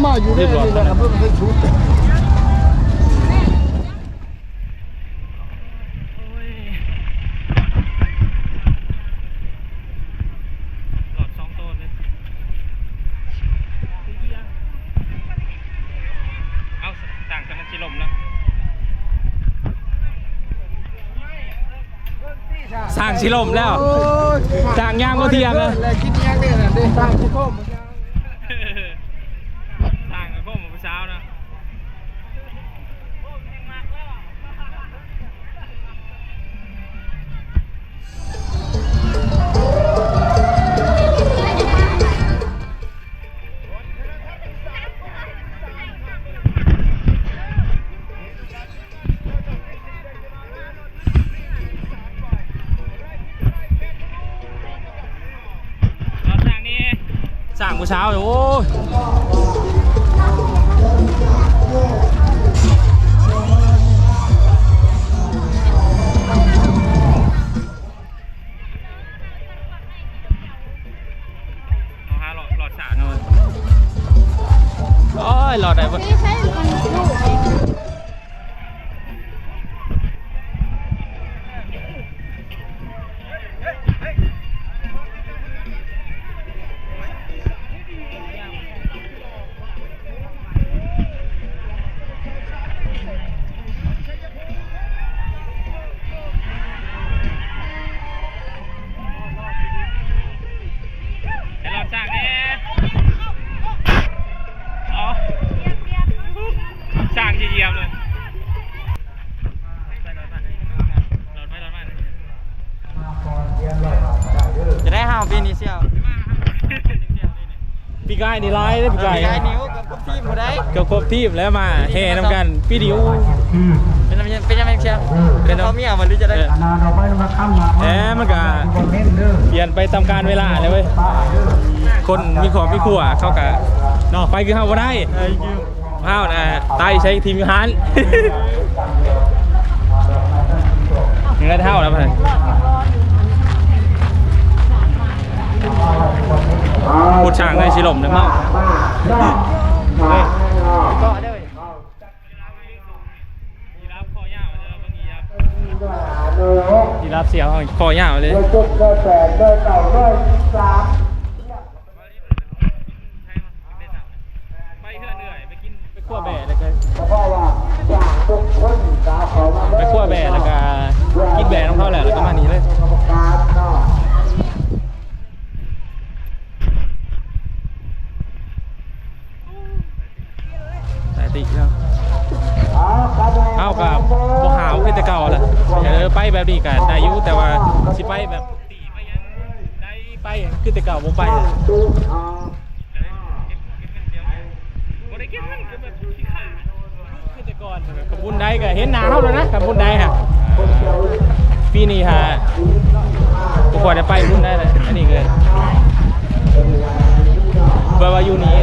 มาอยู่ได้นี่นะครับเพิ่งเคยชุดสร้างชิลมแล้วสร้างย่างก็เทียมนะแล้วคิดยังเนี่ยนะได้สร้างชิโก้มสร้างกับพวกหมูเช้านะสร้างมื้อเช้าโอ้ยหลอดฉากเลยโอ้ยหลอดไหนวะสร้างเยี่ยมเลยจะได้ห้าวปีนี้เชียวปีกายนี่ร้ายได้ปีกายนิ้วกับครบทีมหมดได้กับครบทีมแล้วมาแห่นำกันปีนิ้วเป็นยังไงเชียวเป็นเขาเมียมันหรือจะได้มันก็เปลี่ยนไปตามการเวลาเลยเว้ยคนมีขอบมีขั่วเขากะเนาะไปคือเขาบ่ได้ข้าวนะไตใช้ทีมฮันเงินเท่าแล้วเพื่อนพูดช่างในชิลมนะมั่งยีราฟเสียวคอยาวเลยขั้วแบะแล้วก็ไปขั้วแบะแล้วก็กินแบะน้องเขาแหละแล้วก็มานี้เลยสายติแล้วเอากับบวหาวขึ้นแต่เก่าแหละไปแบบนี้กันได้ยุแต่ว่าสิไปแบบตีไปยังได้ไปขึ้นแต่เก่าบ่ไปขบุญได้ก็เห็นหนาเขาเลยนะขบุญได้ฮะปีนี้ฮะกูควรจะไปบุญได้เลยอันนี้เลยเบอร์วายูนี้